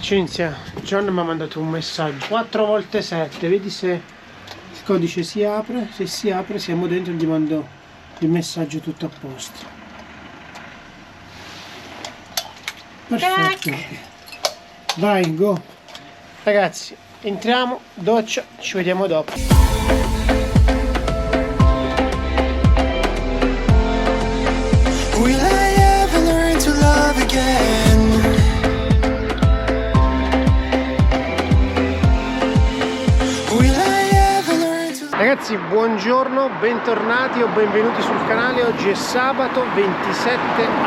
Cinzia, John mi ha mandato un messaggio 4 volte 7, vedi se il codice si apre. Se si apre siamo dentro e gli mando il messaggio tutto a posto. Perfetto. Vai, go. Ragazzi, entriamo, doccia, ci vediamo dopo. Will I ever learn to love again? Ragazzi, buongiorno, bentornati o benvenuti sul canale. Oggi è sabato 27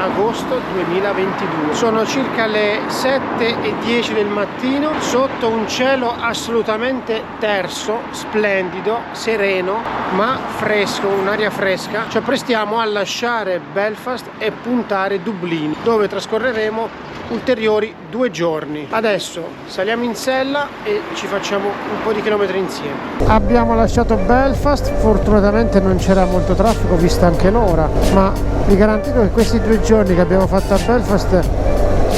agosto 2022. Sono circa le 7:10 del mattino, sotto un cielo assolutamente terso, splendido, sereno, ma fresco, un'aria fresca. Ci apprestiamo a lasciare Belfast e puntare Dublino, dove trascorreremo ulteriori 2 giorni. Adesso saliamo in sella e ci facciamo un po' di chilometri insieme. Abbiamo lasciato Belfast, fortunatamente non c'era molto traffico vista anche l'ora, ma vi garantisco che questi 2 giorni che abbiamo fatto a Belfast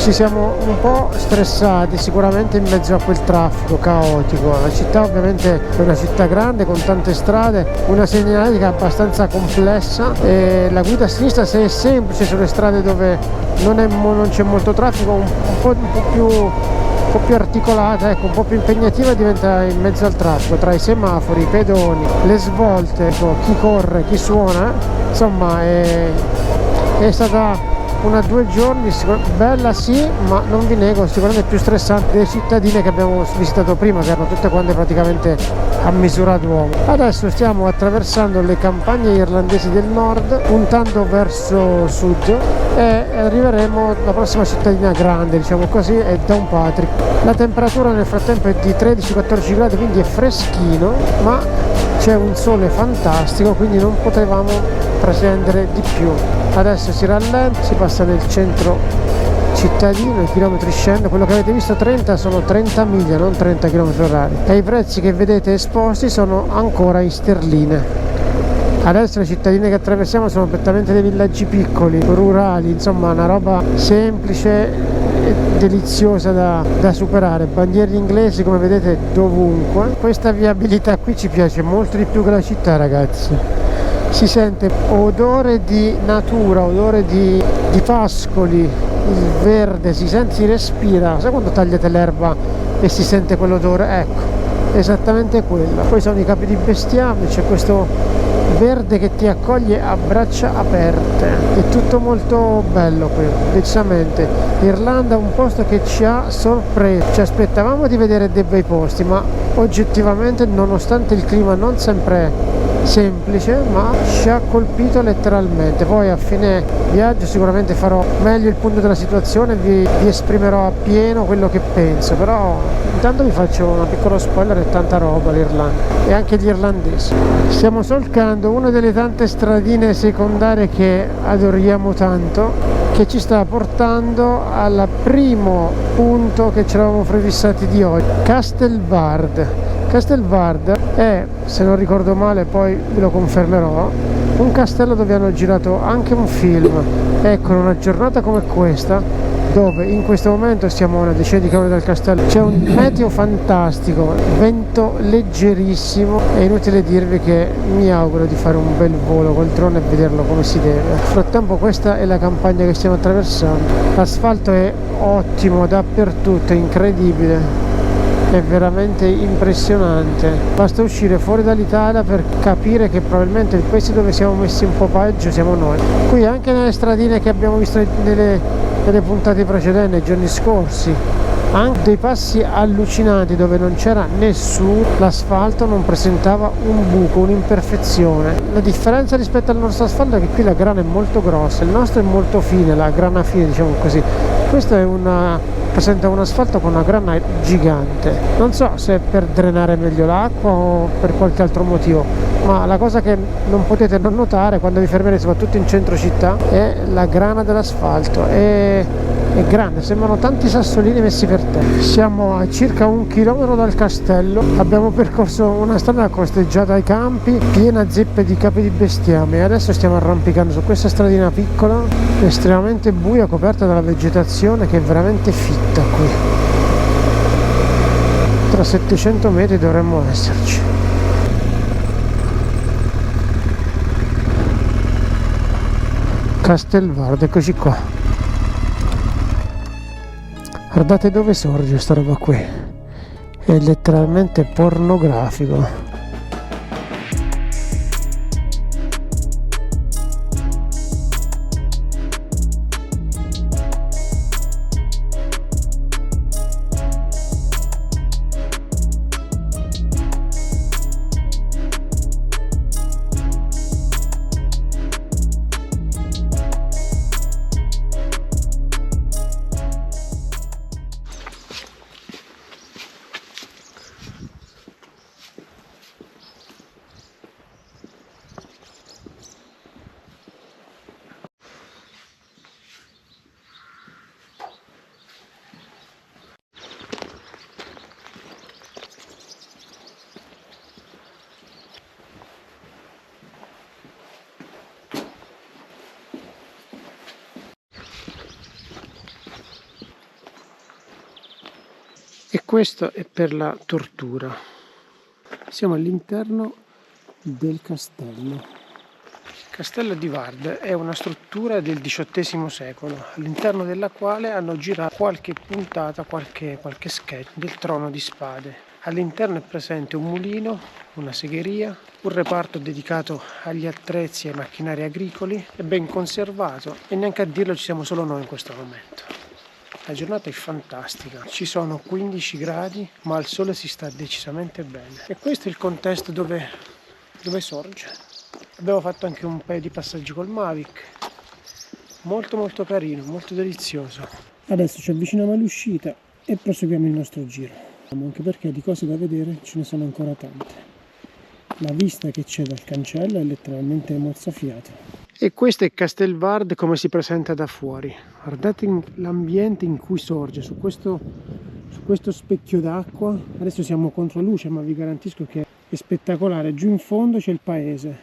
ci siamo un po' stressati, sicuramente in mezzo a quel traffico caotico. La città ovviamente è una città grande con tante strade, una segnaletica abbastanza complessa e la guida a sinistra, se è semplice sulle strade dove non c'è molto traffico, un po' più articolata, ecco, un po' più impegnativa, diventa in mezzo al traffico, tra i semafori, i pedoni, le svolte, ecco, chi corre, chi suona, insomma è stata una 2 giorni bella sì, ma non vi nego, sicuramente più stressante delle cittadine che abbiamo visitato prima, che erano tutte quante praticamente a misura d'uomo. Adesso stiamo attraversando le campagne irlandesi del nord, puntando verso sud, e arriveremo alla prossima cittadina grande, diciamo così, è Downpatrick. La temperatura nel frattempo è di 13-14 gradi, quindi è freschino, ma c'è un sole fantastico, quindi non potevamo pretendere di più. Adesso si rallenta, si passa nel centro cittadino, i chilometri scendono, quello che avete visto 30 sono 30 miglia, non 30 km/h, e i prezzi che vedete esposti sono ancora in sterline. Adesso le cittadine che attraversiamo sono prettamente dei villaggi piccoli, rurali, insomma una roba semplice e deliziosa da superare. Bandiere inglesi come vedete dovunque. Questa viabilità qui ci piace molto di più che la città, ragazzi. Si sente odore di natura, odore di pascoli, il verde, si respira. Sai quando tagliate l'erba e si sente quell'odore? Ecco, esattamente quella. Poi sono i capi di bestiame, c'è questo verde che ti accoglie a braccia aperte. È tutto molto bello qui, decisamente. L'Irlanda è un posto che ci ha sorpreso. Ci aspettavamo di vedere dei bei posti, ma oggettivamente, nonostante il clima non sempre semplice, ma ci ha colpito letteralmente. Poi a fine viaggio sicuramente farò meglio il punto della situazione, vi esprimerò appieno quello che penso, però intanto vi faccio una piccola spoiler: è tanta roba l'Irlanda e anche gli irlandesi. Stiamo solcando una delle tante stradine secondarie che adoriamo tanto, che ci sta portando al primo punto che ci eravamo prefissati di oggi, Castelvard. Castelvard è, se non ricordo male, poi ve lo confermerò, un castello dove hanno girato anche un film. Ecco, in una giornata come questa, dove in questo momento siamo a una decina di chilometri dal castello, c'è un meteo fantastico, vento leggerissimo, è inutile dirvi che mi auguro di fare un bel volo col drone e vederlo come si deve. Nel frattempo questa è la campagna che stiamo attraversando, l'asfalto è ottimo dappertutto, è incredibile. È veramente impressionante, basta uscire fuori dall'Italia per capire che probabilmente il paese dove siamo messi un po' peggio siamo noi. Qui anche nelle stradine che abbiamo visto nelle puntate precedenti, nei giorni scorsi, anche dei passi allucinanti dove non c'era nessuno, l'asfalto non presentava un buco, un'imperfezione. La differenza rispetto al nostro asfalto è che qui la grana è molto grossa, il nostro è molto fine, la grana fine, diciamo così. Questo presenta un asfalto con una grana gigante. Non so se è per drenare meglio l'acqua o per qualche altro motivo, ma la cosa che non potete non notare quando vi fermerete, soprattutto in centro città, è la grana dell'asfalto. È grande, sembrano tanti sassolini messi per terra. Siamo a circa 1 chilometro dal castello, abbiamo percorso una strada costeggiata ai campi, piena zeppe di capi di bestiame, e adesso stiamo arrampicando su questa stradina piccola, estremamente buia, coperta dalla vegetazione che è veramente fitta qui. A 700 metri dovremmo esserci. Castelvard, eccoci qua. Guardate dove sorge sta roba qui. È letteralmente pornografico. E questo è per la tortura. Siamo all'interno del castello. Il castello di Vard è una struttura del XVIII secolo, all'interno della quale hanno girato qualche puntata, qualche sketch del Trono di Spade. All'interno è presente un mulino, una segheria, un reparto dedicato agli attrezzi e ai macchinari agricoli, è ben conservato e neanche a dirlo ci siamo solo noi in questo momento. La giornata è fantastica, ci sono 15 gradi ma al sole si sta decisamente bene e questo è il contesto dove sorge. Abbiamo fatto anche un paio di passaggi col Mavic, molto carino, molto delizioso. Adesso ci avviciniamo all'uscita e proseguiamo il nostro giro, anche perché di cose da vedere ce ne sono ancora tante. La vista che c'è dal cancello è letteralmente mozzafiato. E questo è Castelvard come si presenta da fuori. Guardate l'ambiente in cui sorge, su questo specchio d'acqua. Adesso siamo contro luce, ma vi garantisco che è spettacolare. Giù in fondo c'è il paese.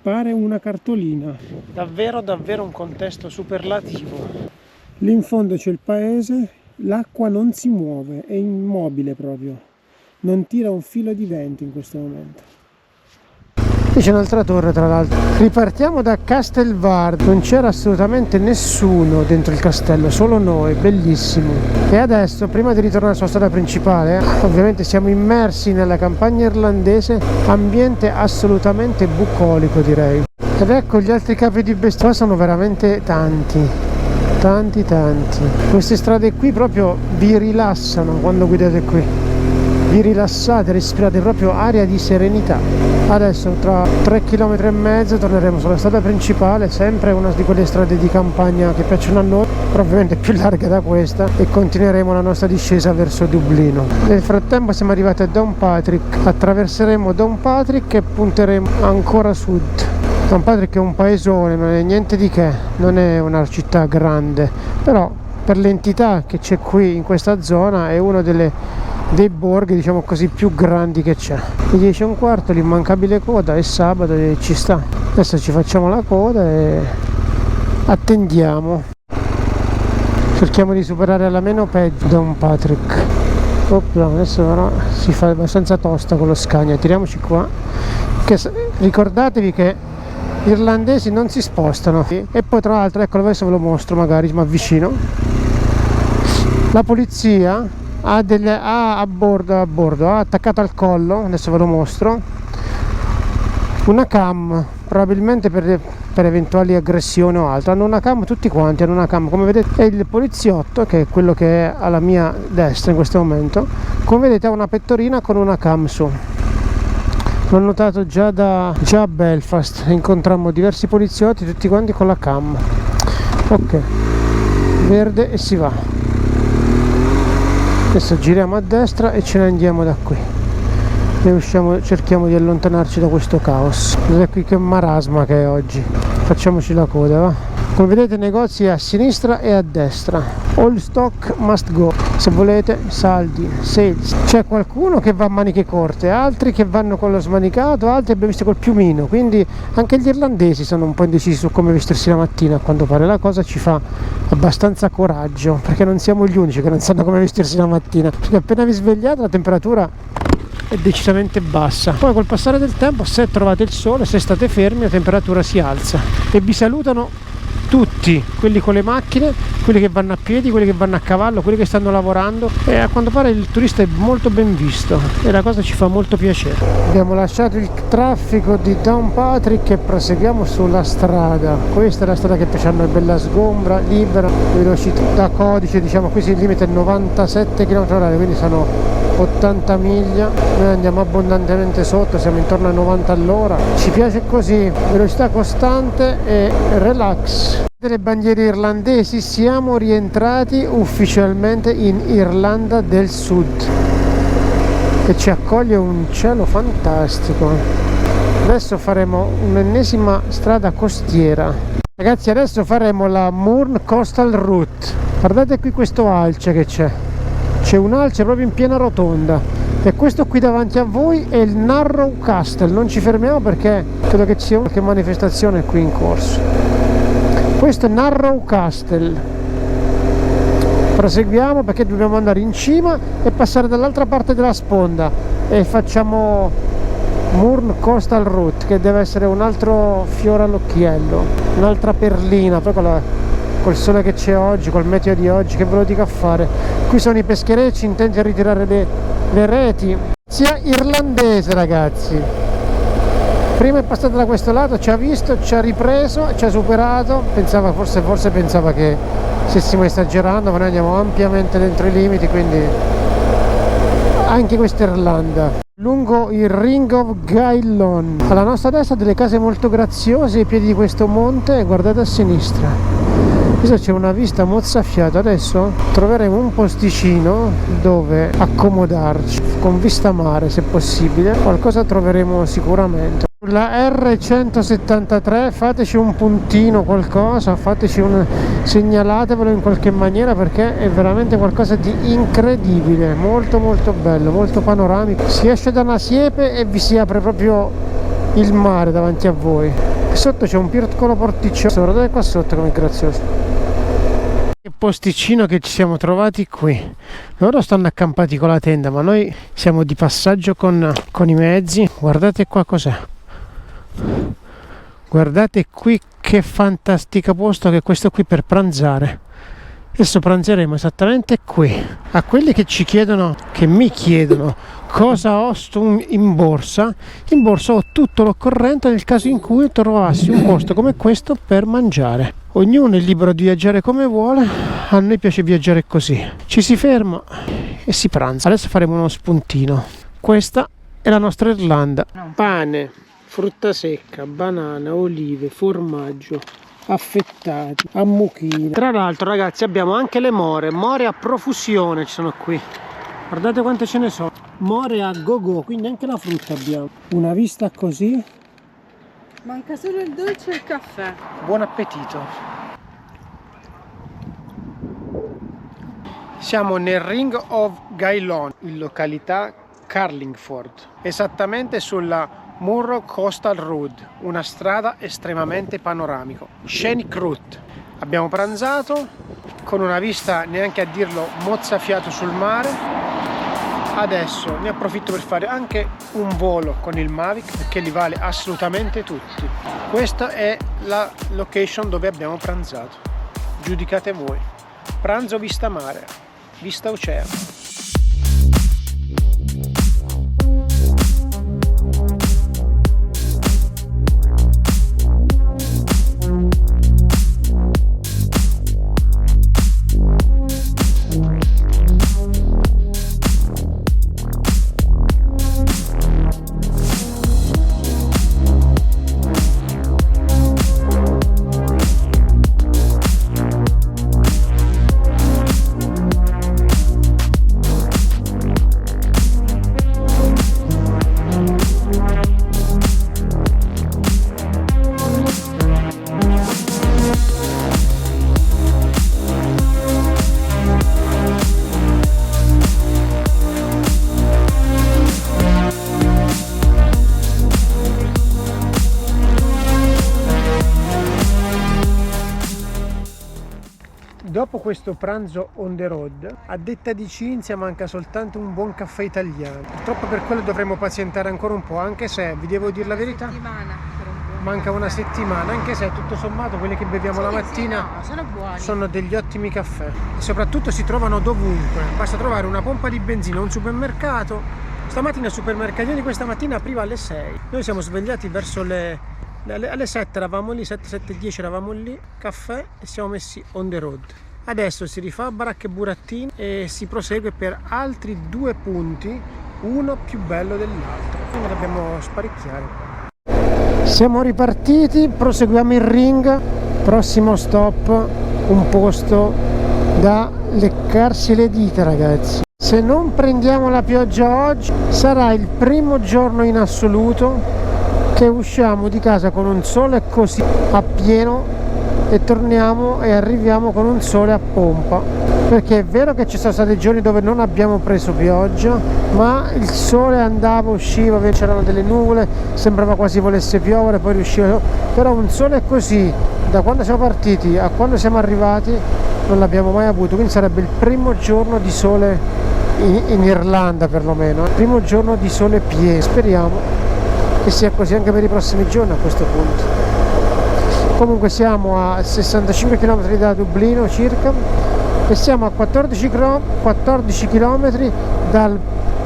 Pare una cartolina. Davvero un contesto superlativo. Lì in fondo c'è il paese, l'acqua non si muove, è immobile proprio. Non tira un filo di vento in questo momento. E c'è un'altra torre tra l'altro. Ripartiamo da Castelvard, non c'era assolutamente nessuno dentro il castello, solo noi, bellissimo. E adesso, prima di ritornare sulla strada principale, ovviamente siamo immersi nella campagna irlandese, ambiente assolutamente bucolico direi. Ed ecco gli altri capi di bestiame, sono veramente tanti. Queste strade qui proprio vi rilassano quando guidate qui. Vi rilassate, respirate proprio aria di serenità. Adesso tra 3,5 km torneremo sulla strada principale, sempre una di quelle strade di campagna che piacciono a noi, probabilmente più larga da questa, e continueremo la nostra discesa verso Dublino. Nel frattempo siamo arrivati a Downpatrick, attraverseremo Downpatrick e punteremo ancora a sud. Downpatrick è un paesone, non è niente di che, non è una città grande, però per l'entità che c'è qui in questa zona è uno dei borghi, diciamo così, più grandi che c'è. 10:15, l'immancabile coda, è sabato e ci sta. Adesso ci facciamo la coda e attendiamo. Cerchiamo di superare alla meno peggio Downpatrick. Opla, adesso però si fa abbastanza tosta con lo Scania. Tiriamoci qua, che ricordatevi che gli irlandesi non si spostano. E poi tra l'altro, ecco, adesso ve lo mostro, magari mi avvicino. La polizia ha attaccato al collo, adesso ve lo mostro, una cam, probabilmente per eventuali aggressioni o altro. Hanno una cam, tutti quanti hanno una cam, come vedete. E il poliziotto, che è quello che è alla mia destra in questo momento, come vedete ha una pettorina con una cam su. L'ho notato già a Belfast, incontrammo diversi poliziotti tutti quanti con la cam. Ok, verde e si va. Adesso giriamo a destra e ce ne andiamo da qui e usciamo, cerchiamo di allontanarci da questo caos. Guardate qui che marasma che è oggi. Facciamoci la coda, va? Come vedete, negozi a sinistra e a destra. All stock must go. Se volete saldi, sales. C'è qualcuno che va a maniche corte, altri che vanno con lo smanicato, altri abbiamo visto col piumino, quindi anche gli irlandesi sono un po' indecisi su come vestirsi la mattina. A quanto pare la cosa ci fa abbastanza coraggio, perché non siamo gli unici che non sanno come vestirsi la mattina, perché appena vi svegliate la temperatura è decisamente bassa. Poi col passare del tempo, se trovate il sole, se state fermi, la temperatura si alza e vi salutano tutti, quelli con le macchine, quelli che vanno a piedi, quelli che vanno a cavallo, quelli che stanno lavorando, e a quanto pare il turista è molto ben visto e la cosa ci fa molto piacere. Abbiamo lasciato il traffico di Downpatrick e proseguiamo sulla strada. Questa è la strada che piace, è bella sgombra, libera, velocità da codice, diciamo qui il limite è 97 km/h, quindi sono 80 miglia. Noi andiamo abbondantemente sotto, siamo intorno ai 90 all'ora. Ci piace così, velocità costante e relax. Delle bandiere irlandesi, siamo rientrati ufficialmente in Irlanda del Sud e ci accoglie un cielo fantastico. Adesso faremo un'ennesima strada costiera. Ragazzi, adesso faremo la Mourne Coastal Route. Guardate qui questo alce che c'è un alce proprio in piena rotonda e questo qui davanti a voi è il Narrow Castle. Non ci fermiamo perché credo che ci sia qualche manifestazione qui in corso. Questo è Narrow Castle. Proseguiamo perché dobbiamo andare in cima e passare dall'altra parte della sponda e facciamo Mourne Coastal Route, che deve essere un altro fiore all'occhiello, un'altra perlina. Poi col sole che c'è oggi, col meteo di oggi, che ve lo dico a fare. Qui sono i pescherecci intenti a ritirare le reti. Sia irlandese, ragazzi. Prima è passato da questo lato, ci ha visto, ci ha ripreso, ci ha superato. Pensava, forse pensava che stessimo esagerando, ma noi andiamo ampiamente dentro i limiti, quindi anche questa Irlanda. Lungo il Ring of Gaillon, alla nostra destra delle case molto graziose ai piedi di questo monte, e guardate a sinistra. Adesso c'è una vista mozzafiato. Adesso troveremo un posticino dove accomodarci con vista mare, se possibile. Qualcosa troveremo sicuramente. La R173, fateci un puntino, qualcosa, segnalatevelo in qualche maniera, perché è veramente qualcosa di incredibile, molto molto bello, molto panoramico. Si esce da una siepe e vi si apre proprio il mare davanti a voi. Qui sotto c'è un piccolo porticcio, guardate qua sotto come grazioso. Che posticino che ci siamo trovati qui. Loro stanno accampati con la tenda, ma noi siamo di passaggio con i mezzi. Guardate qua cos'è. Guardate qui che fantastico posto che è questo qui per pranzare. Adesso pranzeremo esattamente qui. A quelli che mi chiedono cosa ho in borsa ho tutto l'occorrente nel caso in cui trovassi un posto come questo per mangiare. Ognuno è libero di viaggiare come vuole, a noi piace viaggiare così. Ci si ferma e si pranza. Adesso faremo uno spuntino. Questa è la nostra Irlanda. Pane, frutta secca, banana, olive, formaggio, affettati, ammucchini. Tra l'altro, ragazzi, abbiamo anche le more a profusione, ci sono qui. Guardate quante ce ne sono. More a go-go, quindi anche la frutta abbiamo. Una vista così. Manca solo il dolce e il caffè. Buon appetito. Siamo nel Ring of Gaillon, in località Carlingford, esattamente sulla Mourne Coastal Road, una strada estremamente panoramica. Scenic Route. Abbiamo pranzato con una vista, neanche a dirlo, mozzafiato sul mare. Adesso ne approfitto per fare anche un volo con il Mavic, perché li vale assolutamente tutti. Questa è la location dove abbiamo pranzato. Giudicate voi. Pranzo vista mare, vista oceano. Dopo questo pranzo on the road, a detta di Cinzia manca soltanto un buon caffè italiano. Purtroppo per quello dovremo pazientare ancora un po', anche se, vi devo dire la verità, manca una settimana, anche se tutto sommato quelli che beviamo la mattina sono buoni. sono degli ottimi caffè. E soprattutto si trovano dovunque, basta trovare una pompa di benzina, un supermercato. Stamattina il supermercatino di questa mattina apriva alle 6. Noi siamo svegliati verso alle 7, eravamo lì, 7:10 eravamo lì, caffè, e siamo messi on the road. Adesso si rifà Baracca e Burattini e si prosegue per altri 2 punti, uno più bello dell'altro. Quindi dobbiamo sparecchiare. Siamo ripartiti, proseguiamo il ring. Prossimo stop, un posto da leccarsi le dita, ragazzi. Se non prendiamo la pioggia oggi, sarà il primo giorno in assoluto che usciamo di casa con un sole così a pieno e torniamo e arriviamo con un sole a pompa, perché è vero che ci sono stati giorni dove non abbiamo preso pioggia, ma il sole andava, usciva, c'erano delle nuvole, sembrava quasi volesse piovere, poi riusciva, però un sole così da quando siamo partiti a quando siamo arrivati non l'abbiamo mai avuto, quindi sarebbe il primo giorno di sole in Irlanda, perlomeno il primo giorno di sole pieno. Speriamo che sia così anche per i prossimi giorni a questo punto. Comunque siamo a 65 km da Dublino circa e siamo a 14 km dal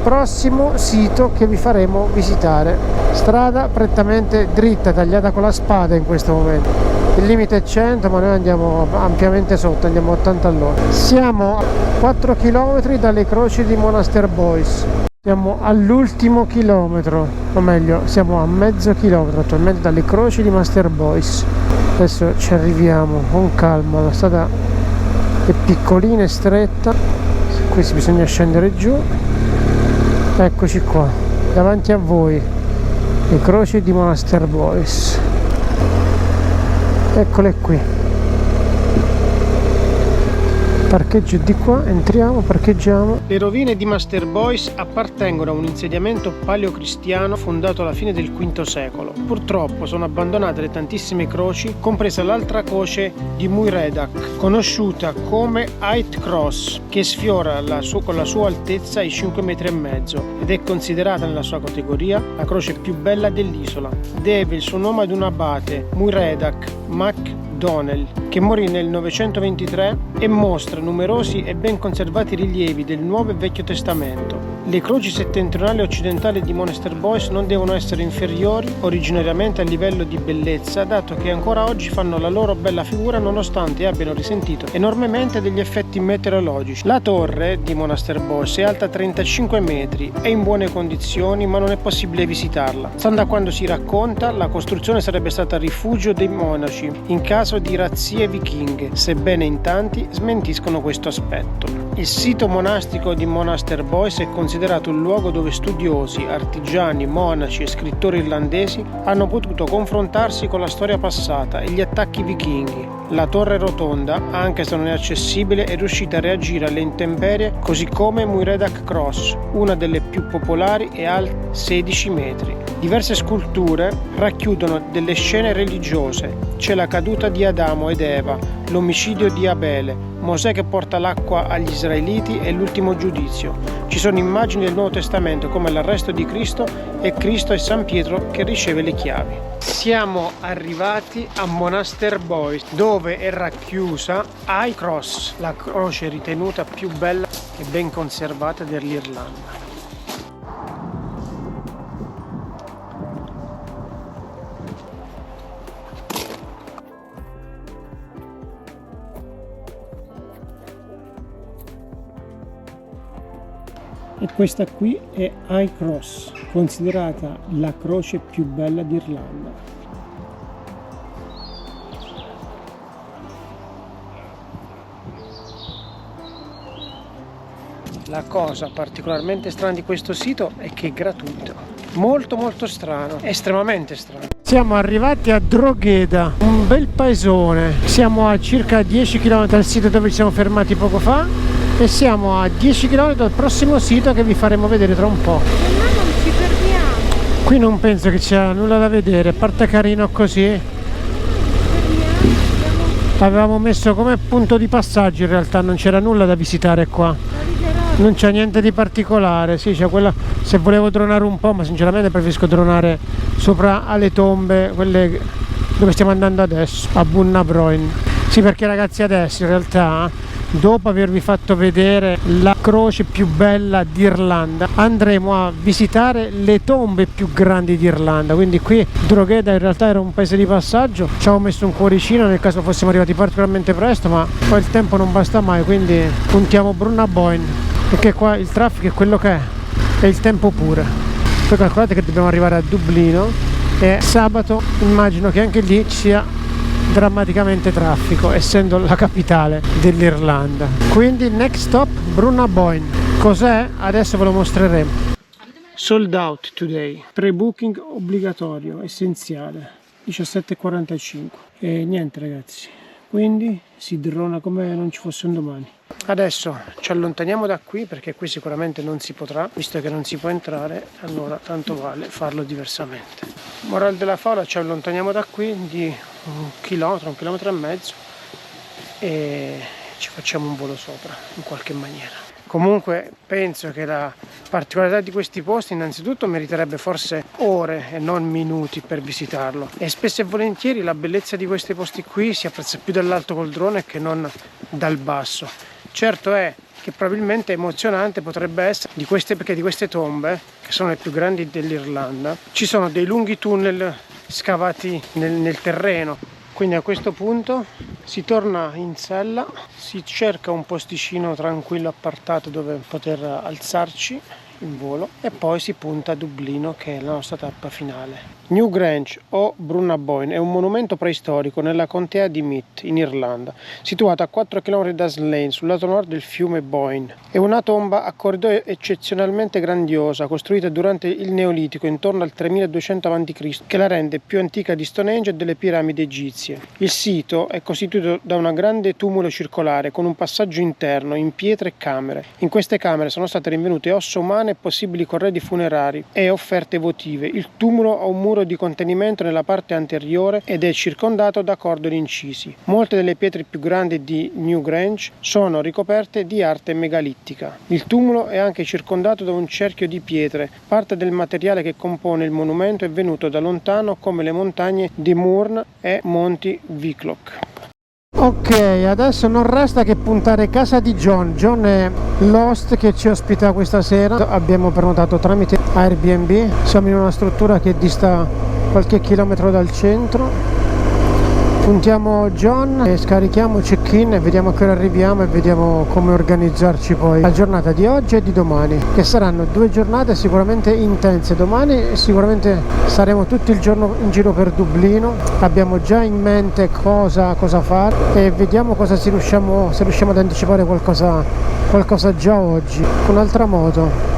prossimo sito che vi faremo visitare. Strada prettamente dritta, tagliata con la spada in questo momento. Il limite è 100, ma noi andiamo ampiamente sotto, andiamo a 80 all'ora. Siamo a 4 km dalle croci di Monaster Boys. Siamo all'ultimo chilometro, o meglio, siamo a mezzo chilometro attualmente dalle croci di Master Boys. Adesso ci arriviamo con calma, la strada è piccolina e stretta, qui bisogna scendere giù. Eccoci qua, davanti a voi, le croci di Monaster Boys. Eccole qui. Parcheggio di qua, entriamo, parcheggiamo. Le rovine di Master Boys appartengono a un insediamento paleocristiano fondato alla fine del V secolo. Purtroppo sono abbandonate le tantissime croci, compresa l'altra croce di Muiredac, conosciuta come Height Cross, che sfiora con la sua altezza i 5,5 metri ed è considerata nella sua categoria la croce più bella dell'isola. Deve il suo nome ad un abate, Muiredac MacDonnell, che morì nel 923 e mostra numerosi e ben conservati rilievi del Nuovo e Vecchio Testamento. Le croci settentrionali e occidentali di Monaster Boys non devono essere inferiori originariamente a livello di bellezza, dato che ancora oggi fanno la loro bella figura nonostante abbiano risentito enormemente degli effetti meteorologici. La torre di Monaster Boys è alta 35 metri, è in buone condizioni ma non è possibile visitarla. Stando a quando si racconta, la costruzione sarebbe stata rifugio dei monaci in caso di razzie vichinghe, sebbene in tanti smentiscono questo aspetto. Il sito monastico di Monaster Boys è considerato un luogo dove studiosi, artigiani, monaci e scrittori irlandesi hanno potuto confrontarsi con la storia passata e gli attacchi vichinghi. La torre rotonda, anche se non è accessibile, è riuscita a reagire alle intemperie, così come Muiredac Cross, una delle più popolari e alta 16 metri. Diverse sculture racchiudono delle scene religiose. C'è la caduta di Adamo ed Eva, l'omicidio di Abele, Mosè che porta l'acqua agli israeliti e l'ultimo giudizio. Ci sono immagini del Nuovo Testamento come l'arresto di Cristo e San Pietro che riceve le chiavi. Siamo arrivati a Monaster Boys, dove è racchiusa High Cross, la croce ritenuta più bella e ben conservata dell'Irlanda. E questa qui è High Cross, considerata la croce più bella d'Irlanda. La cosa particolarmente strana di questo sito è che è gratuito. Molto strano, estremamente strano. Siamo arrivati a Drogheda, un bel paesone. Siamo a circa 10 km dal sito dove ci siamo fermati poco fa. E siamo a 10 km dal prossimo sito che vi faremo vedere tra un po'. Ma non ci fermiamo. Qui non penso che c'è nulla da vedere, a parte carino così. avevamo messo come punto di passaggio, in realtà non c'era nulla da visitare qua, non c'è niente di particolare. Sì, c'è quella, se volevo dronare un po', ma sinceramente preferisco dronare sopra alle tombe, quelle dove stiamo andando adesso, a Bunnabroin. Sì, perché ragazzi adesso in realtà, dopo avervi fatto vedere la croce più bella d'Irlanda, andremo a visitare le tombe più grandi d'Irlanda. Quindi qui Drogheda in realtà era un paese di passaggio, ci avevo messo un cuoricino nel caso fossimo arrivati particolarmente presto, ma poi il tempo non basta mai, quindi puntiamo Brunnaboyne, perché qua il traffico è quello che è, e il tempo pure. Poi calcolate che dobbiamo arrivare a Dublino e sabato immagino che anche lì ci sia drammaticamente traffico, essendo la capitale dell'Irlanda. Quindi next stop Brunnaboyne. Cos'è? Adesso ve lo mostreremo. Sold out today, pre-booking obbligatorio, essenziale, 17,45. E niente ragazzi, quindi si drona come non ci fosse un domani. Adesso ci allontaniamo da qui, perché qui sicuramente non si potrà, visto che non si può entrare, allora tanto vale farlo diversamente. Morale della favola, ci allontaniamo da qui di un chilometro e mezzo e ci facciamo un volo sopra in qualche maniera. Comunque penso che la particolarità di questi posti innanzitutto meriterebbe forse ore e non minuti per visitarlo, e spesso e volentieri la bellezza di questi posti qui si apprezza più dall'alto col drone che non dal basso. Certo è che probabilmente emozionante potrebbe essere perché di queste tombe, che sono le più grandi dell'Irlanda, ci sono dei lunghi tunnel scavati nel terreno. Quindi a questo punto si torna in sella, si cerca un posticino tranquillo appartato dove poter alzarci in volo e poi si punta a Dublino, che è la nostra tappa finale. Newgrange o Brunnaboyne è un monumento preistorico nella contea di Meath in Irlanda, situato a 4 km da Slane sul lato nord del fiume Boyne. È una tomba a corridoio eccezionalmente grandiosa, costruita durante il Neolitico intorno al 3200 a.C., che la rende più antica di Stonehenge e delle piramidi egizie. Il sito è costituito da una grande tumulo circolare con un passaggio interno in pietre e camere. In queste camere sono state rinvenute ossa umane e possibili corredi funerari e offerte votive. Il tumulo ha un muro di contenimento nella parte anteriore ed è circondato da cordoni incisi. Molte delle pietre più grandi di Newgrange sono ricoperte di arte megalittica. Il tumulo è anche circondato da un cerchio di pietre. Parte del materiale che compone il monumento è venuto da lontano, come le montagne di Mourne e Monti Wicklow. Ok, adesso non resta che puntare casa di John. John è l'host che ci ospita questa sera. Abbiamo prenotato tramite Airbnb. Siamo in una struttura che dista qualche chilometro dal centro. Puntiamo John e scarichiamo check-in e vediamo a che ora arriviamo e vediamo come organizzarci poi la giornata di oggi e di domani, che saranno 2 giornate sicuramente intense. Domani sicuramente saremo tutto il giorno in giro per Dublino, abbiamo già in mente cosa fare e vediamo cosa se riusciamo ad anticipare qualcosa già oggi. Un'altra moto.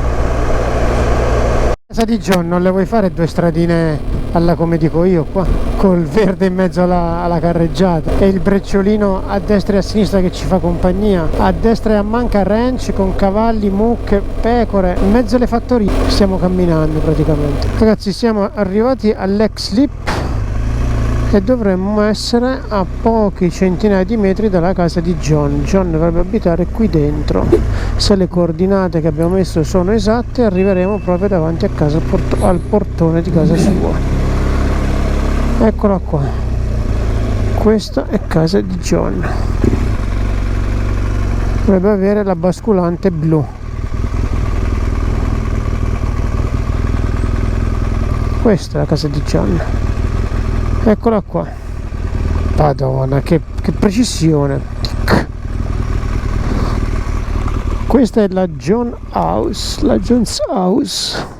Casa di John, non le vuoi fare 2 stradine alla come dico io qua, col verde in mezzo alla carreggiata e il brecciolino a destra e a sinistra che ci fa compagnia, a destra e a manca ranch con cavalli, mucche, pecore, in mezzo alle fattorie. Stiamo camminando praticamente. Ragazzi, siamo arrivati all'ex Lip e dovremmo essere a pochi centinaia di metri dalla casa di John. John dovrebbe abitare qui dentro. Se le coordinate che abbiamo messo sono esatte, arriveremo proprio davanti a casa, al portone di casa sua. Eccola qua. Questa è casa di John. Dovrebbe avere la basculante blu. Questa è la casa di John. Eccola qua. Madonna, che precisione. Questa è la John House, la John's House.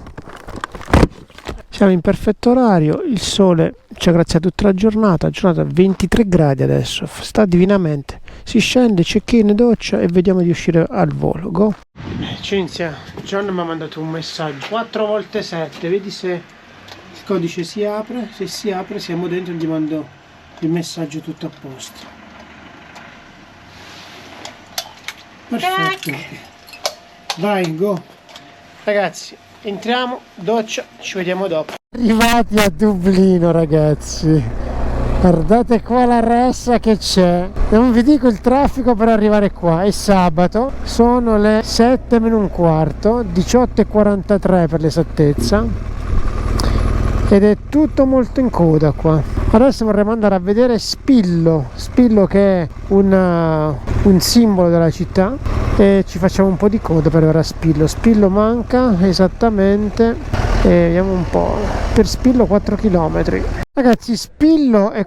Siamo in perfetto orario, il sole ci ha graziato tutta la giornata 23 gradi adesso, sta divinamente. Si scende, check-in, doccia e vediamo di uscire al volo. Go. Cinzia, John mi ha mandato un messaggio 4x7, vedi se il codice si apre. Se si apre siamo dentro e gli mando il messaggio tutto a posto. Perfetto. Vai, go. Ragazzi, entriamo, doccia, ci vediamo dopo. Arrivati a Dublino, ragazzi. Guardate qua la ressa che c'è. Non vi dico il traffico per arrivare qua. È sabato, sono le 7 meno un quarto, 18:43 per l'esattezza, ed è tutto molto in coda qua. Adesso vorremmo andare a vedere Spillo che è un simbolo della città, e ci facciamo un po' di coda per ora a Spillo manca esattamente, vediamo un po', per Spillo 4 km. Ragazzi, Spillo è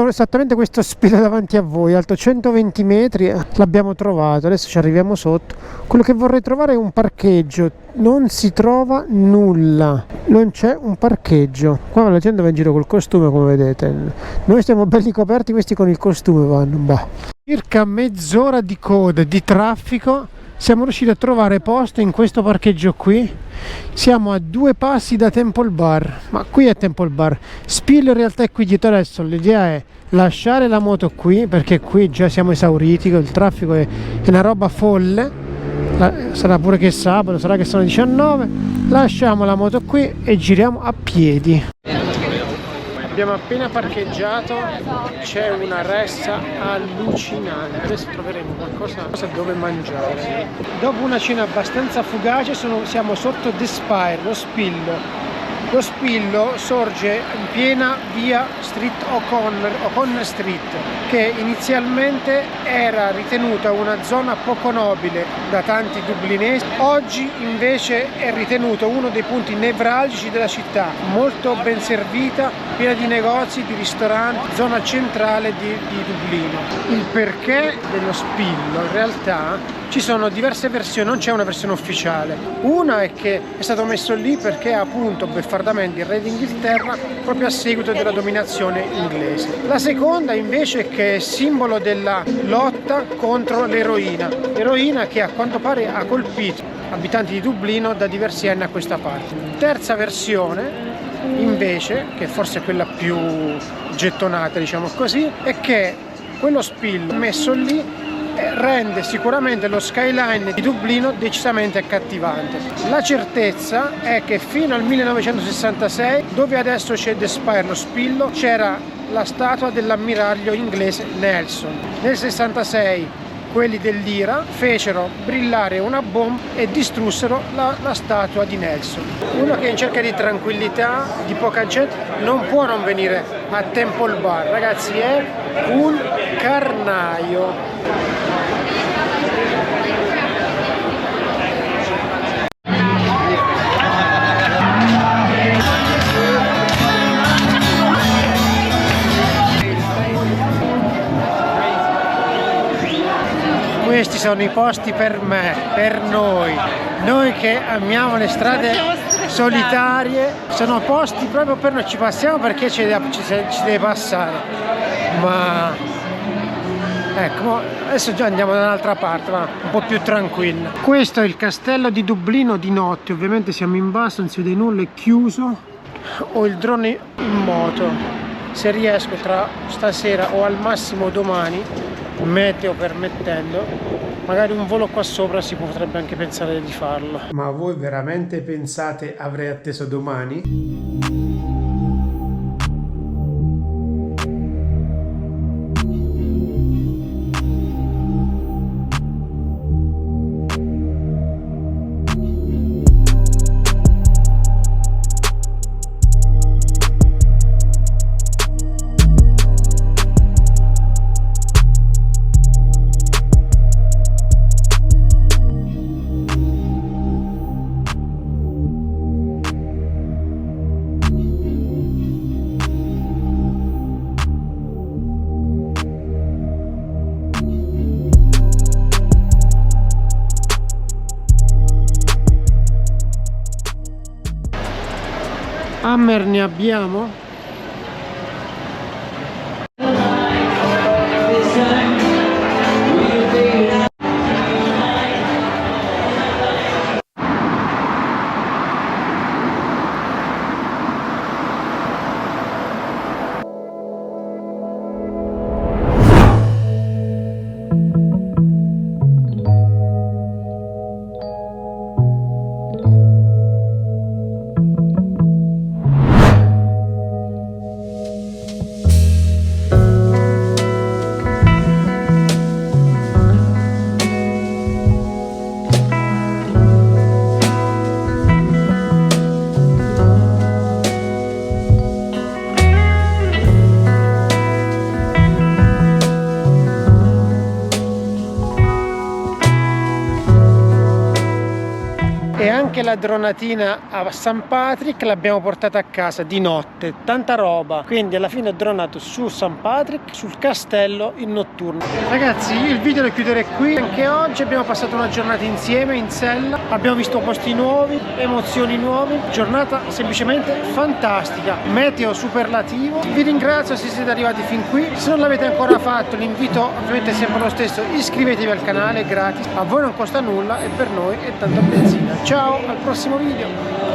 esattamente questo Spillo davanti a voi, alto 120 metri, l'abbiamo trovato, adesso ci arriviamo sotto. Quello che vorrei trovare è un parcheggio, non si trova nulla, non c'è un parcheggio. Qua la gente va in giro col costume, come vedete, noi stiamo belli coperti, questi con il costume vanno, bah. Circa mezz'ora di coda, di traffico, siamo riusciti a trovare posto in questo parcheggio qui. Siamo a 2 passi da Temple Bar, ma qui è Temple Bar. Spillo in realtà è qui dietro. Adesso l'idea è lasciare la moto qui, perché qui già siamo esauriti, il traffico è una roba folle. Sarà pure che è sabato, sarà che sono 19. Lasciamo la moto qui e giriamo a piedi. Abbiamo appena parcheggiato, c'è una ressa allucinante, adesso troveremo qualcosa dove mangiare. Dopo una cena abbastanza fugace siamo sotto The Spire, lo Spillo. Lo Spillo sorge in piena via O'Connor Street, che inizialmente era ritenuta una zona poco nobile da tanti dublinesi. Oggi invece è ritenuto uno dei punti nevralgici della città, molto ben servita, piena di negozi, di ristoranti, zona centrale di Dublino. Il perché dello Spillo, in realtà ci sono diverse versioni, non c'è una versione ufficiale. Una è che è stato messo lì perché ha appunto beffardamente il re d'Inghilterra proprio a seguito della dominazione inglese. La seconda invece è che è simbolo della lotta contro l'eroina, l'eroina che a quanto pare ha colpito abitanti di Dublino da diversi anni a questa parte. Terza versione invece, che forse è quella più gettonata, diciamo così, è che quello Spillo messo lì rende sicuramente lo skyline di Dublino decisamente accattivante. La certezza è che fino al 1966, dove adesso c'è The Spire, lo Spillo, c'era la statua dell'ammiraglio inglese Nelson. Nel 66 quelli dell'IRA fecero brillare una bomba e distrussero la statua di Nelson. Uno che è in cerca di tranquillità, di poca gente, non può non venire a Temple Bar, ragazzi, è un carnaio. Questi sono i posti per me, per noi che amiamo le strade solitarie, sono posti proprio per noi, ci passiamo perché ci deve passare, ma ecco, adesso già andiamo da un'altra parte, ma un po' più tranquilla. Questo è il castello di Dublino di notte, ovviamente siamo in basso, non si vede nulla, è chiuso. Ho il drone in moto, se riesco tra stasera o al massimo domani, meteo permettendo, magari un volo qua sopra si potrebbe anche pensare di farlo. Ma voi veramente pensate avrei atteso domani? Hammer ne abbiamo? anche la dronatina a St. Patrick, l'abbiamo portata a casa di notte, tanta roba, quindi alla fine ho dronato su St. Patrick, sul castello in notturno. Ragazzi, il video lo chiuderei qui. Anche oggi abbiamo passato una giornata insieme in sella, abbiamo visto posti nuovi, emozioni nuove, giornata semplicemente fantastica, meteo superlativo. Vi ringrazio se siete arrivati fin qui, se non l'avete ancora fatto l'invito ovviamente è sempre lo stesso, iscrivetevi al canale, è gratis, a voi non costa nulla e per noi è tanta benzina. Ciao, al prossimo video.